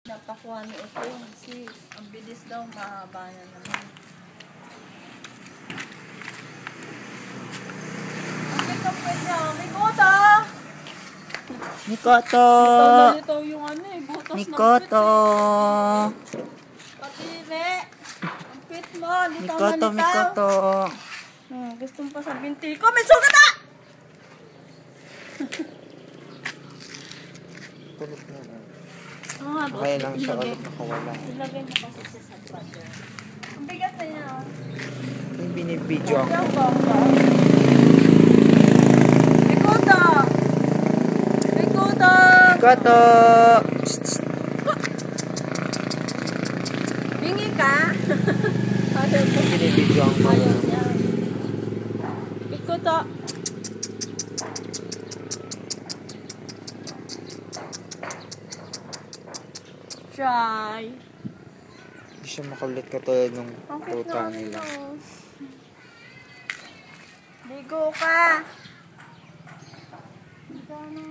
Napakuha ni ito kasi ang bilis daw, mahaba na naman. Ang kapit niya, may kota! Mikoto! Ito yung ano eh, butas Mikoto! ng pit eh. Patire! Ang pit mo, Mikoto, Mikoto! Gusto mo pa sa binti ko, may sugat ah! Tulog na lang. Okay lang siya ulit nakawala. Ilagay mo kasi sa sadbader. Ang bigat na niya. Yung binibidyo ako. Ang bangga. Mikoto! Mikoto! Mikoto! Bingi ka? Ayaw ko. Binibidyo ako. Ayaw niya. Mikoto! Try. Hindi siya makaulit katulad ng puta nila. Ligo ka. Ligo na.